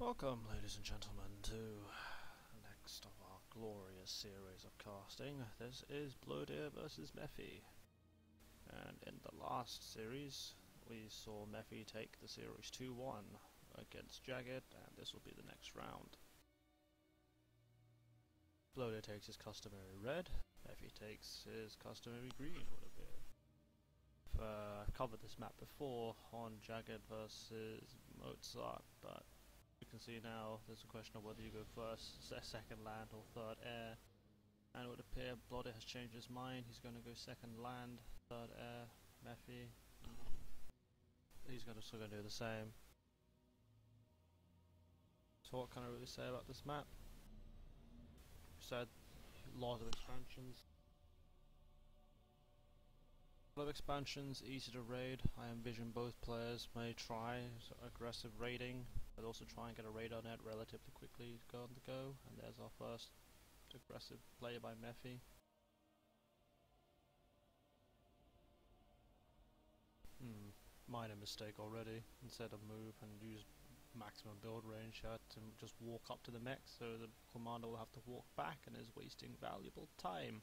Welcome, ladies and gentlemen, to the next of our glorious series of casting. This is Blodir versus Mephi. And in the last series, we saw Mephi take the series 2-1 against Jagged, and this will be the next round. Blodir takes his customary red, Mephi takes his customary green, would it be? I've covered this map before on Jagged versus Mozart, but you can see now there's a question of whether you go first, second land, or third air. And it would appear Blodir has changed his mind. He's going to go second land, third air. Mephi, he's still going to do the same. So what can I really say about this map? Said a lot of expansions. A lot of expansions, easy to raid. I envision both players may try aggressive raiding, but also try and get a radar net relatively quickly on the go. And there's our first aggressive play by Mephi. Minor mistake already. Instead of move and use maximum build range, I had to just walk up to the mech, so the commander will have to walk back and is wasting valuable time.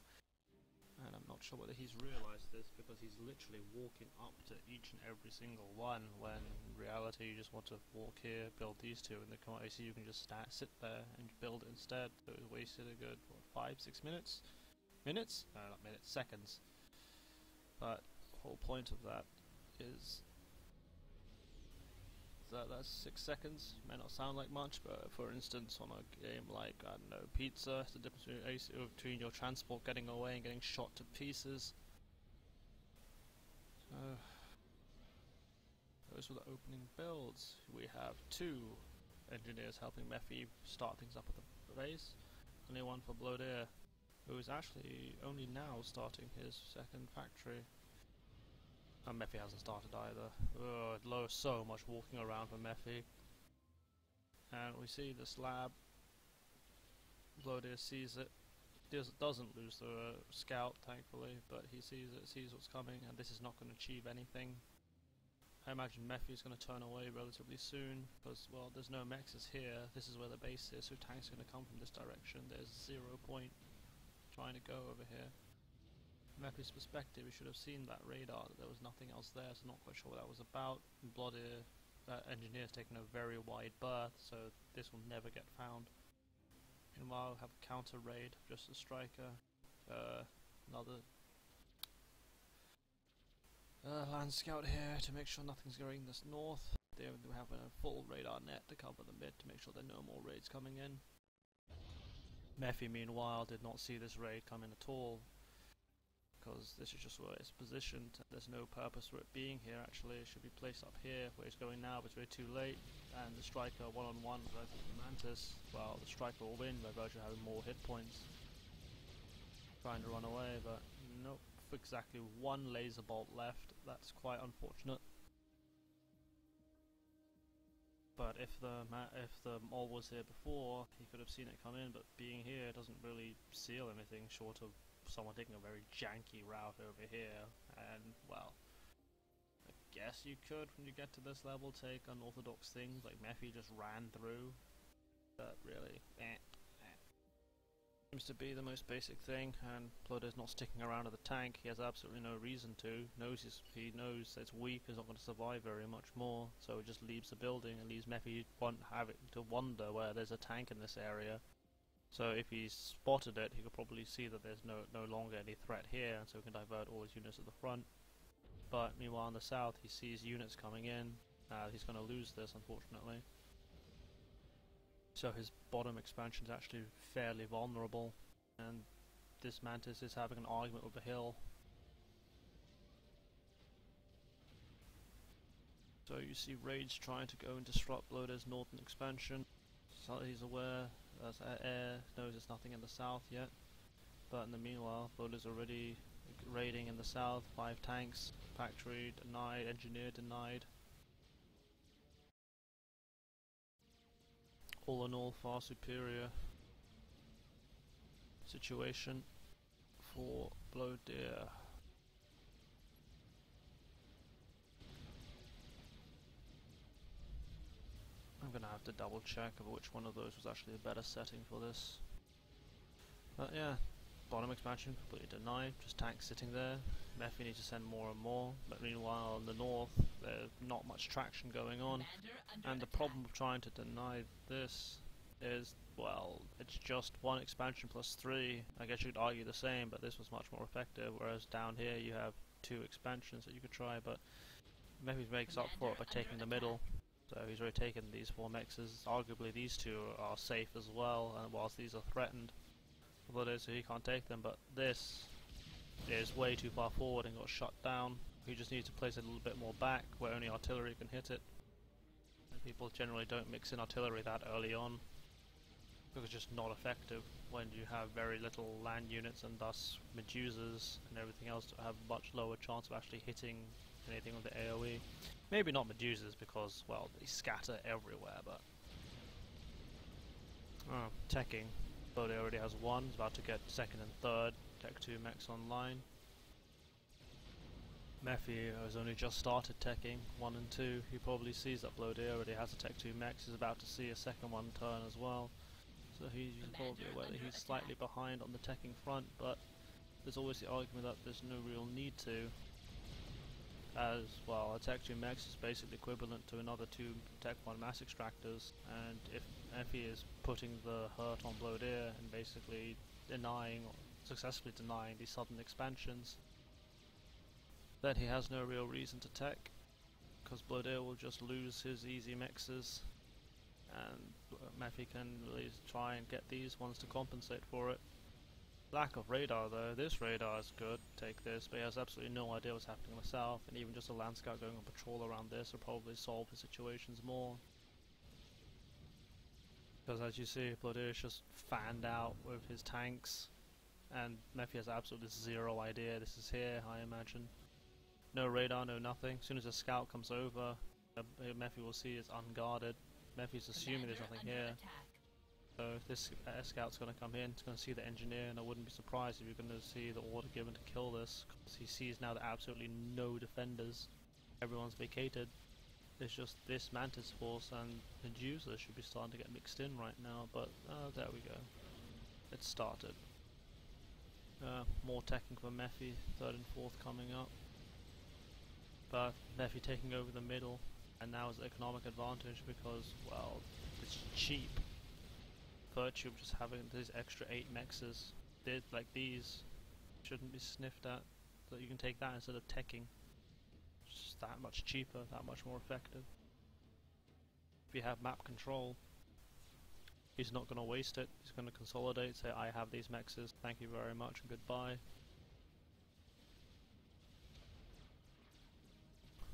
And I'm not sure whether he's realised this, because he's literally walking up to each and every single one, when in reality you just want to walk here, build these two, and the command AC you can just sit there and build it instead. So it wasted a good, what, 5-6 minutes? Minutes? No, not minutes, seconds. But the whole point of that is that that's 6 seconds. May not sound like much, but for instance on a game like, I don't know, Pizza, it's the difference between your transport getting away and getting shot to pieces. So those were the opening builds. We have 2 engineers helping Mephi start things up at the base. Only one for Blodir, who is actually only now starting his second factory. And Mephi hasn't started either. So much walking around for Mephi. And we see this lab. Blodir sees it. Doesn't lose the scout, thankfully, but he sees it, sees what's coming, and this is not going to achieve anything. I imagine Mephi is going to turn away relatively soon, because, well, there's no mexes here. This is where the base is, so tanks are going to come from this direction. There's 0 point trying to go over here. From Mephi's perspective, he should have seen that radar, that there was nothing else there, so not quite sure what that was about. Blodir, engineer's taken a very wide berth, so this will never get found. Meanwhile, we have a counter raid, just a striker, another land scout here to make sure nothing's going this north. They have a full radar net to cover the mid to make sure there are no more raids coming in. Mephi, meanwhile, did not see this raid come in at all, because this is just where it's positioned. There's no purpose for it being here. Actually, it should be placed up here where it's going now, but it's way too late. And the striker one-on-one versus the Mantis, well, the striker will win by virtue of having more hit points. Trying to run away, but nope. Exactly 1 laser bolt left. That's quite unfortunate. But if the mole was here before, he could have seen it come in. But being here doesn't really seal anything short of someone taking a very janky route over here. And well, I guess you could, when you get to this level, take unorthodox things like Mephi just ran through. But really, seems to be the most basic thing, and Blodir's not sticking around at the tank. He has absolutely no reason to. He knows that it's weak, he's not going to survive very much more, so he just leaves the building and leaves Mephi to wonder where there's a tank in this area. So if he spotted it, he could probably see that there's no longer any threat here, and so he can divert all his units to the front. But meanwhile in the south, he sees units coming in. He's going to lose this, unfortunately. So his bottom expansion is actually fairly vulnerable, and this Mantis is having an argument with the hill. So you see raids trying to go and disrupt Blodir's northern expansion. So he's aware, as air knows there's nothing in the south yet, but in the meanwhile Blodir's already raiding in the south. 5 tanks, factory denied, engineer denied. All in all, far superior situation for Blodir. gonna have to double check of which one of those was actually a better setting for this. But yeah, bottom expansion completely denied, just tanks sitting there. Mephi needs to send more and more, but meanwhile in the north there's not much traction going on, and the problem of trying to deny this is, well, it's just one expansion plus 3. I guess you could argue the same, but this was much more effective, whereas down here you have 2 expansions that you could try, but Mephi makes up for it by taking the middle. So he's already taken these 4 mexes. Arguably these 2 are safe as well, and whilst these are threatened, so he can't take them, but this is way too far forward and got shut down. He just needs to place it a little bit more back where only artillery can hit it. And people generally don't mix in artillery that early on, because it's just not effective when you have very little land units and thus Medusas and everything else to have a much lower chance of actually hitting anything with the AoE. Maybe not Medusas because, well, they scatter everywhere, but... teching. Blodir already has 1, he's about to get 2nd and 3rd, Tech 2 mechs online. Mephi has only just started teching 1 and 2, he probably sees that Blodir already has a Tech 2 mechs, he's about to see a second one turn as well. So he's probably aware that he's slightly behind on the teching front, but there's always the argument that there's no real need to. As well, a Tech 2 mechs is basically equivalent to another 2 Tech 1 mass extractors, and if Mephi is putting the hurt on Blodir and basically successfully denying these sudden expansions, then he has no real reason to tech, because Blodir will just lose his easy mexes, and Mephi can really try and get these ones to compensate for it. Lack of radar though, this radar is good, take this, but he has absolutely no idea what's happening in the south, and even just a land scout going on patrol around this will probably solve the situations more. Because as you see, Blodir is just fanned out with his tanks, and Mephi has absolutely 0 idea this is here, I imagine. No radar, no nothing. As soon as a scout comes over, Mephi will see it's unguarded. Mephi's assuming there's nothing here. So if this scout's going to come in, it's going to see the engineer, and I wouldn't be surprised if you're going to see the order given to kill this, because he sees now that absolutely no defenders. Everyone's vacated. It's just this Mantis force and Medusa should be starting to get mixed in right now, but there we go. It started. More teching for Mephi, 3rd and 4th coming up. But Mephi taking over the middle, and now is the economic advantage because, well, it's cheap. Virtue of just having these extra 8 mexes, like these, shouldn't be sniffed at. So you can take that instead of teching. It's just that much cheaper, that much more effective. If you have map control, he's not going to waste it. He's going to consolidate, say I have these mexes, thank you very much and goodbye.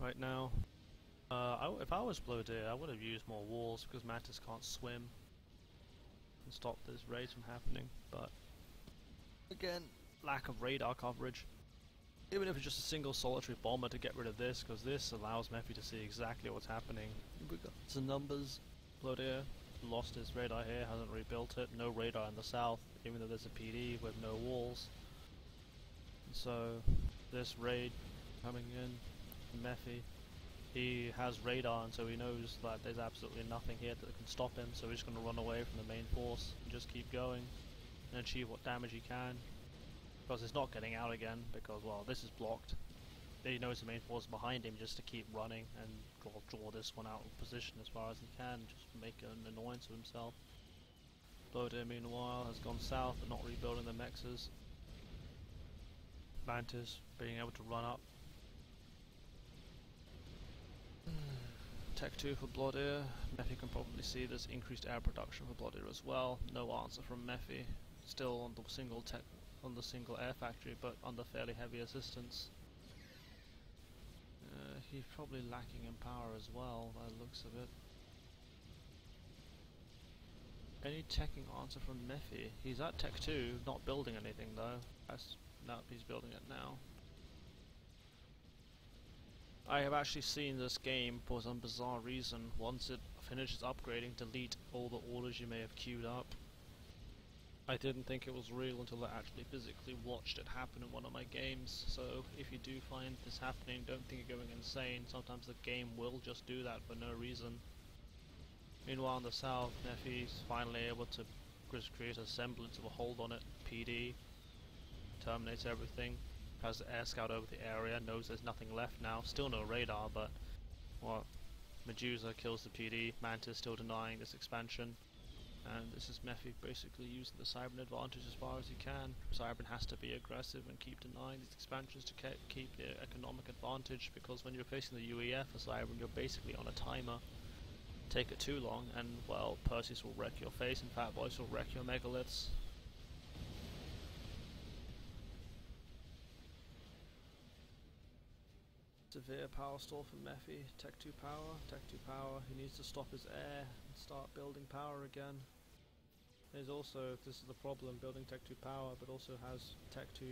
Right now, if I was Blodir, I would have used more walls because Mantis can't swim and stop this raid from happening, but again, lack of radar coverage. Even if it's just a single solitary bomber to get rid of this, because this allows Mephi to see exactly what's happening. We've got some numbers. Blodir lost his radar here, hasn't rebuilt it, no radar in the south, even though there's a PD with no walls. So this raid coming in, Mephi, he has radar, and so he knows that there's absolutely nothing here that can stop him, so he's going to run away from the main force and just keep going and achieve what damage he can, because he's not getting out again, because, well, this is blocked. He knows the main force is behind him, just to keep running and draw this one out of position as far as he can, just make an annoyance of himself. Blodir, meanwhile, has gone south but not rebuilding the mexes. Mantis being able to run up. Tech 2 for Blodir. Mephi can probably see this increased air production for Blodir as well. No answer from Mephi. Still on the single air factory, but under fairly heavy assistance. He's probably lacking in power as well, by the looks of it. Any teching answer from Mephi? He's at Tech 2, not building anything though. Nope, he's building it now. I have actually seen this game for some bizarre reason. Once it finishes upgrading, delete all the orders you may have queued up. I didn't think it was real until I actually physically watched it happen in one of my games. So if you do find this happening, don't think you're going insane. Sometimes the game will just do that for no reason. Meanwhile in the south, Mephi's finally able to just create a semblance of a hold on it. PD terminates everything, has the air scout over the area, knows there's nothing left now, still no radar, but well, Medusa kills the PD, Mantis still denying this expansion, and this is Mephi basically using the Cybran advantage as far as he can. Cybran has to be aggressive and keep denying these expansions to keep the economic advantage, because when you're facing the UEF for Cybran, you're basically on a timer. Take it too long and, well, Perseus will wreck your face and Fat Boys will wreck your megaliths. Severe power stall for Mephi. Tech 2 power, he needs to stop his air and start building power again. There's also, this is the problem, building Tech 2 power, but also has Tech 2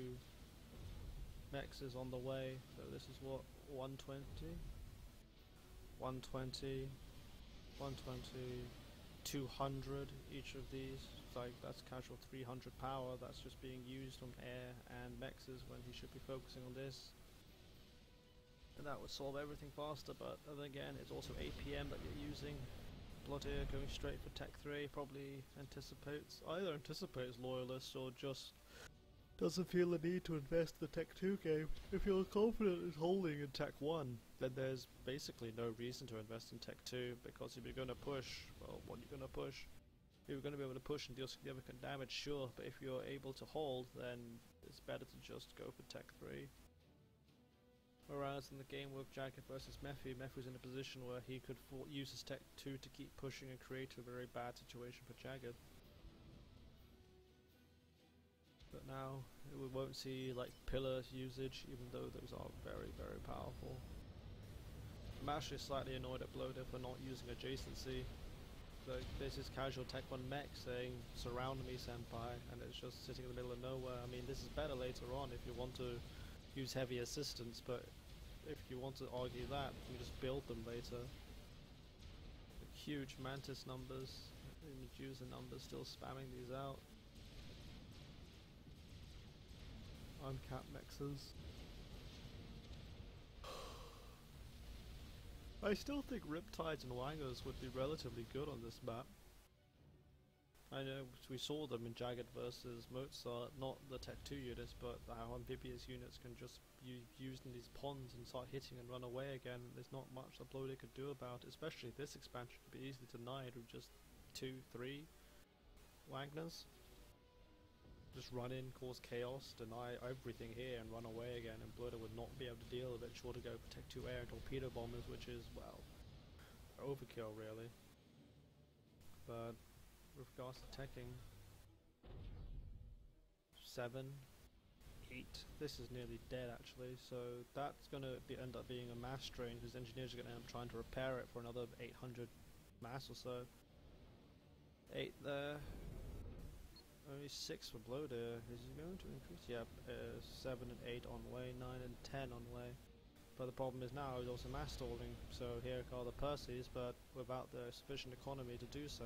mexes on the way, so this is what, 120? 120, 120, 200 each of these, like that's casual 300 power that's just being used on air and mexes when he should be focusing on this. And that would solve everything faster, but then again, it's also 8 PM that you're using. Blodir going straight for Tech 3 probably either anticipates loyalists or just doesn't feel the need to invest in the Tech 2 game. If you're confident in holding in Tech 1, then there's basically no reason to invest in Tech 2, because if you're going to push, well, what are you going to push? If you're going to be able to push and deal significant damage, sure, but if you're able to hold, then it's better to just go for Tech 3. Whereas in the game with Jagged versus Mephi, Mephi's in a position where he could use his Tech 2 to keep pushing and create a very bad situation for Jagged. But now we won't see like pillar usage, even though those are very, very powerful. I'm actually slightly annoyed at Blodir for not using adjacency. Like, this is casual Tech 1 mech saying, "Surround me, senpai," and it's just sitting in the middle of nowhere. I mean, this is better later on if you want to use heavy assistance, but if you want to argue that, you just build them later. Like, huge Mantis numbers, Medusa numbers, still spamming these out. Uncapped mexes. I still think Riptides and Wangers would be relatively good on this map. I know we saw them in Jagged versus Mozart, not the Tech 2 units, but how amphibious units can just be used in these ponds and start hitting and run away again. There's not much that Blodir could do about it, especially this expansion could be easily denied with just 2, 3 Wagners. Just run in, cause chaos, deny everything here and run away again, and Blodir would not be able to deal with it, sure to go for Tech 2 air and torpedo bombers, which is, well, overkill really. But with regards to teching, 7, 8, this is nearly dead actually, so that's going to end up being a mass strain, because engineers are going to end up trying to repair it for another 800 mass or so. 8 there. Only 6 for Blodir. Is he going to increase? Yeah, 7 and 8 on way, 9 and 10 on way. But the problem is now he's also mass stalling, so here are the Perseus, but without the sufficient economy to do so.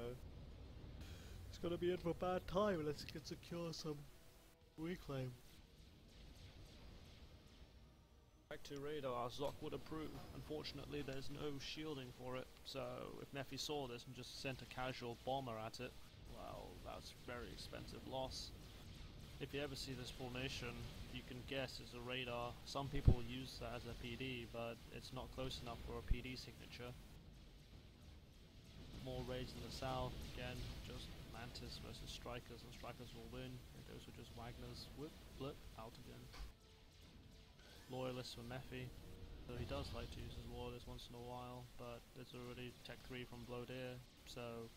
It's going to be in for a bad time unless he can secure some reclaim. Back to radar, Zoc would approve. Unfortunately there's no shielding for it, so if Mephi saw this and just sent a casual bomber at it, well, that's a very expensive loss. If you ever see this formation, you can guess it's a radar. Some people will use that as a PD, but it's not close enough for a PD signature. More raids in the south, again, just Mantis versus Strikers, and Strikers will win. And those were just Wagners. Whip, blip, out again. Loyalists for Mephi. So he does like to use his Loyalists once in a while, but there's already Tech 3 from Blodir, so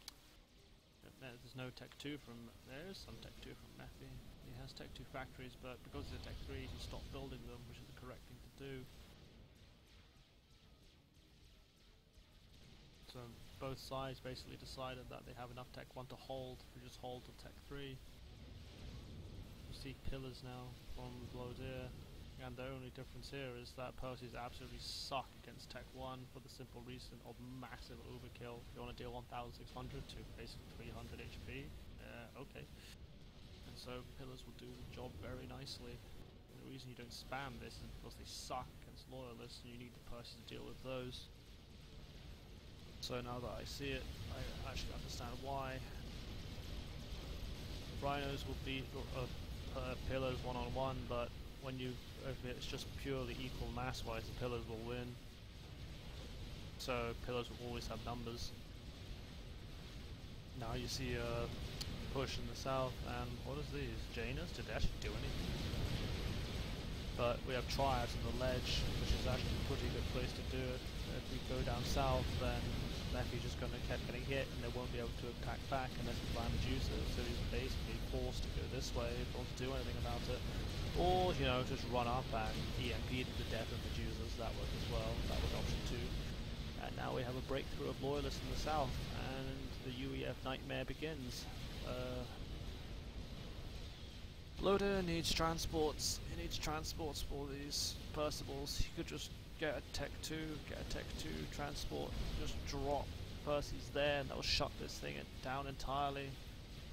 there's no Tech 2 from, there is some Tech 2 from Mephi. He has Tech 2 factories, but because he's a Tech 3 he stopped building them, which is the correct thing to do. So both sides basically decided that they have enough Tech 1 to hold, we just hold to Tech 3. You see pillars now from Blodir, and the only difference here is that Perseus absolutely suck against Tech 1 for the simple reason of massive overkill. You want to deal 1600 to basically 300 HP, okay. And so pillars will do the job very nicely. And the reason you don't spam this is because they suck against loyalists and you need the Perseus to deal with those. So now that I see it, I actually understand why. Rhinos will beat pillars one-on-one, but if it's just purely equal mass-wise, the pillars will win. So pillars will always have numbers. Now you see a push in the south, and what is these? Janus? Did they actually do anything? But we have triads on the ledge, which is actually a pretty good place to do it. If we go down south, then Mephi's just going to keep getting hit, and they won't be able to attack back unless we find Medusa. So he's basically forced to go this way if he wants to do anything about it. Or, you know, just run up and EMP to the death of Medusas. That worked as well. That was option 2. And now we have a breakthrough of loyalists in the south, and the UEF nightmare begins. Blodir needs transports. He needs transports for these Percivals. He could just get a Tech 2, transport, just drop Percy's there, and that will shut this thing down entirely.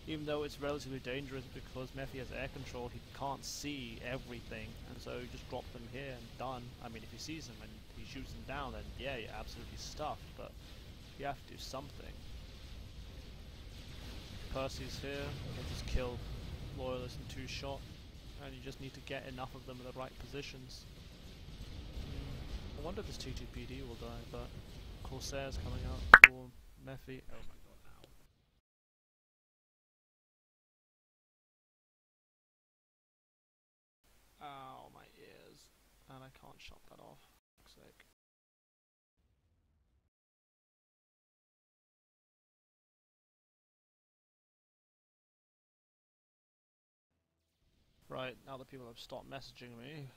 Even though it's relatively dangerous because Mephi has air control, he can't see everything, and so you just drop them here and done. I mean, if he sees them and he shoots them down, then yeah, you're absolutely stuffed, but you have to do something. Percy's here, he'll just kill loyalists in 2 shots, and you just need to get enough of them in the right positions. I wonder if this T2PD will die, but Corsair's coming out for Mephi. Oh my god, ow. Ow, my ears. And I can't shut that off, for fuck's sake. Right, now that people have stopped messaging me,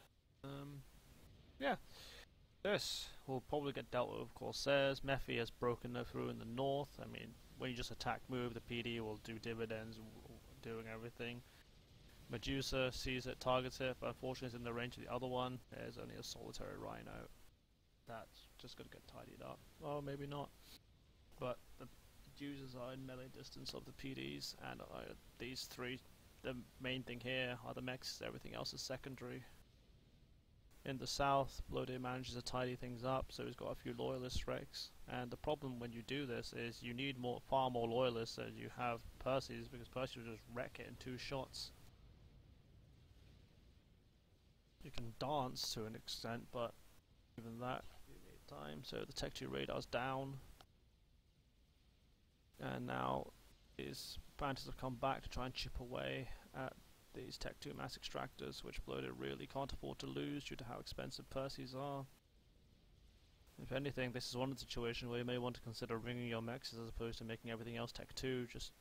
yeah. This will probably get dealt with, of Corsairs. Mephi has broken through in the north. I mean, when you just attack move, the PD will do dividends, doing everything. Medusa sees it, targets it, but unfortunately it's in the range of the other one. There's only a solitary Rhino. That's just going to get tidied up. Well, maybe not. But the Medusas are in melee distance of the PDs, and these 3, the main thing here are the mechs, everything else is secondary. In the south, Blodir manages to tidy things up, so he's got a few loyalist wrecks. And the problem when you do this is you need far more loyalists than you have Percy's, because Percy will just wreck it in 2 shots. You can dance to an extent, but even that, you need time. So the Tech 2 radar's down. And now his Panthers have come back to try and chip away at these Tech 2 mass extractors, which Blodir really can't afford to lose due to how expensive Percy's are. If anything, this is one of the situations where you may want to consider ringing your mechs as opposed to making everything else Tech 2. Just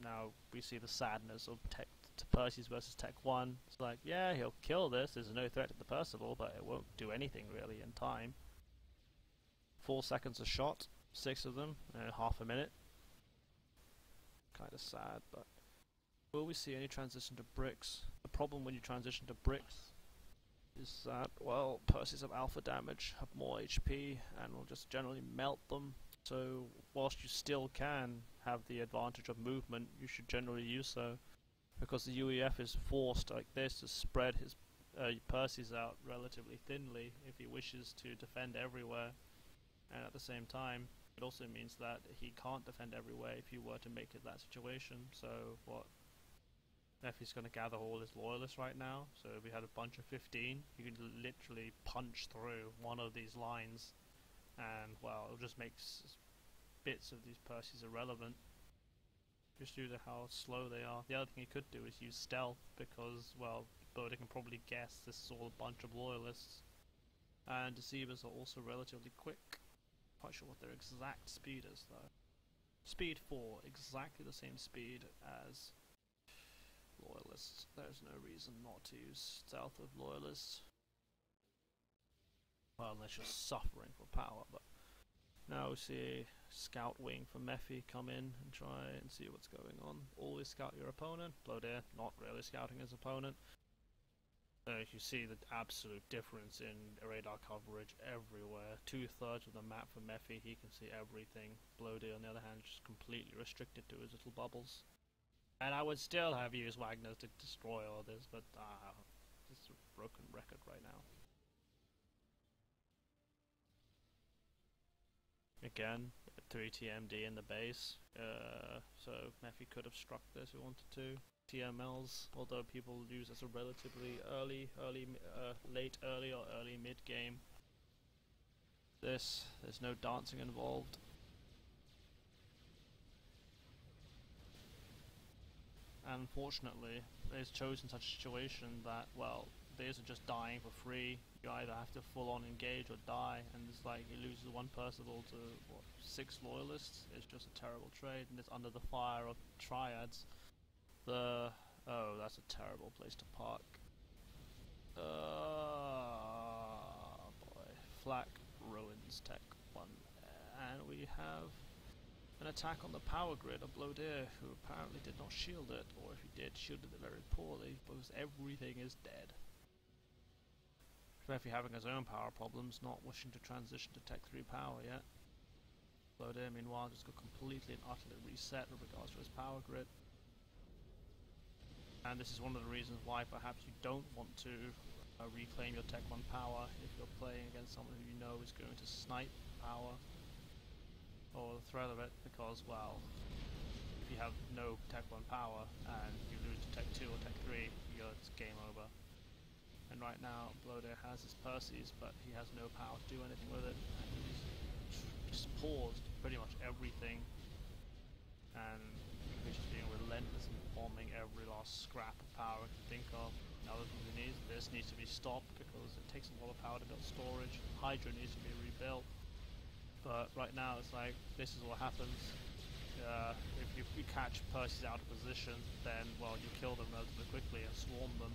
now we see the sadness of Tech to Percy's versus Tech 1. It's like, yeah, he'll kill this, there's no threat to the Percival, but it won't do anything really in time. 4 seconds a shot, 6 of them, half a minute. Kinda sad, but will we see any transition to bricks? The problem when you transition to bricks is that, well, Percy's have alpha damage, have more HP, and will just generally melt them. So, whilst you still can have the advantage of movement, you should generally use so. Because the UEF is forced like this to spread his Percy's out relatively thinly if he wishes to defend everywhere. And at the same time, it also means that he can't defend everywhere if you were to make it that situation. So, what? Mephi's going to gather all his loyalists right now, so if we had a bunch of 15, you could literally punch through one of these lines, and well, it'll just make bits of these Percy's irrelevant, just due to how slow they are. The other thing he could do is use stealth, because, well, Blodir can probably guess this is all a bunch of loyalists, and deceivers are also relatively quick. Quite sure what their exact speed is, though. Speed 4, exactly the same speed as loyalists. There's no reason not to use stealth with loyalists. Well, unless you're suffering for power, but now we see a scout wing from Mephi come in and try and see what's going on. Always scout your opponent. Blodir not really scouting his opponent. You see the absolute difference in radar coverage everywhere. 2/3 of the map for Mephi, he can see everything. Blodir, on the other hand, is just completely restricted to his little bubbles. And I would still have used Wagner to destroy all this, but this is a broken record right now. Again, 3 TMD in the base, so Mephi could have struck this if he wanted to. TMLs, although people use as a relatively late early or early mid game. There's no dancing involved. And unfortunately, it's chosen such a situation that, well, these are just dying for free. You either have to full on engage or die, and it's like he loses one Percival to what, 6 loyalists. It's just a terrible trade, and it's under the fire of triads. Oh, that's a terrible place to park. Boy. Flak ruins Tech 1. And we have an attack on the power grid of Blodir, who apparently did not shield it, or if he did, shielded it very poorly, because everything is dead. Mephi having his own power problems, not wishing to transition to Tech 3 power yet. Blodir, meanwhile, just got completely and utterly reset with regards to his power grid. And this is one of the reasons why perhaps you don't want to reclaim your Tech 1 power if you're playing against someone who you know is going to snipe power or the threat of it, because, well, if you have no Tech 1 power and you lose to Tech 2 or Tech 3, it's game over. And right now, Blodir has his Percy's, but he has no power to do anything with it, and he's just paused pretty much everything, and he's just being relentless in bombing every last scrap of power he can think of. Another thing this needs to be stopped because it takes a lot of power to build storage. Hydra needs to be rebuilt. But right now it's like, this is what happens. If you catch Percy's out of position, then, well, you kill them relatively quickly and swarm them.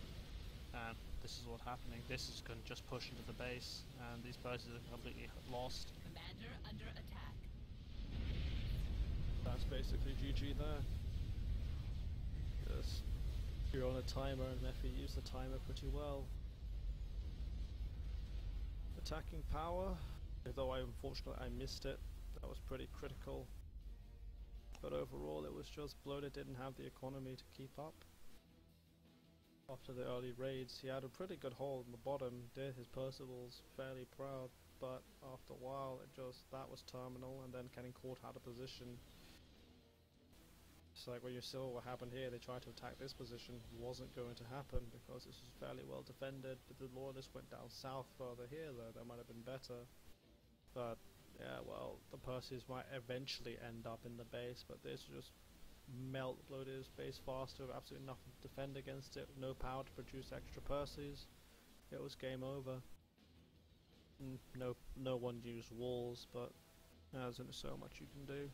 And this is what's happening. This is going to just push into the base, and these Percys are completely lost. Commander under attack. That's basically GG there. Yes. You're on a timer, and Mephi used the timer pretty well. Attacking power, although unfortunately I missed it, that was pretty critical. But overall it was just Blodir didn't have the economy to keep up. After the early raids, he had a pretty good hold on the bottom, did his Percival's fairly proud, but after a while that was terminal, and then getting caught out of position. It's like when you saw what happened here, they tried to attack this position, wasn't going to happen because this was fairly well defended, but the loyalists went down south further here though, that might have been better. But yeah, well, the Percys might eventually end up in the base, but this just melt Blodir's base faster with absolutely nothing to defend against it, no power to produce extra Percys. It was game over. No one used walls, but there's only so much you can do.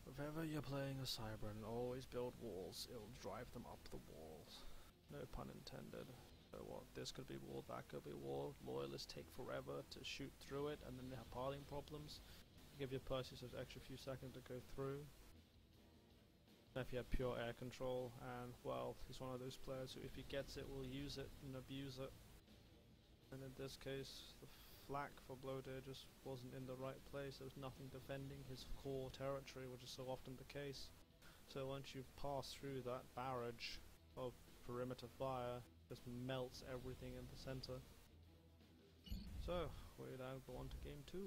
If ever you're playing a Cybran, always build walls, it'll drive them up the walls. No pun intended. So what, this could be wall, that could be wall, loyalists take forever to shoot through it, and then they have piling problems. Give your Percys an extra few seconds to go through. If you have pure air control, and well, he's one of those players who if he gets it will use it and abuse it. And in this case, the flak for Blodir just wasn't in the right place. There was nothing defending his core territory, which is so often the case. So once you pass through that barrage of perimeter fire, just melts everything in the center. So we now go on to game 2.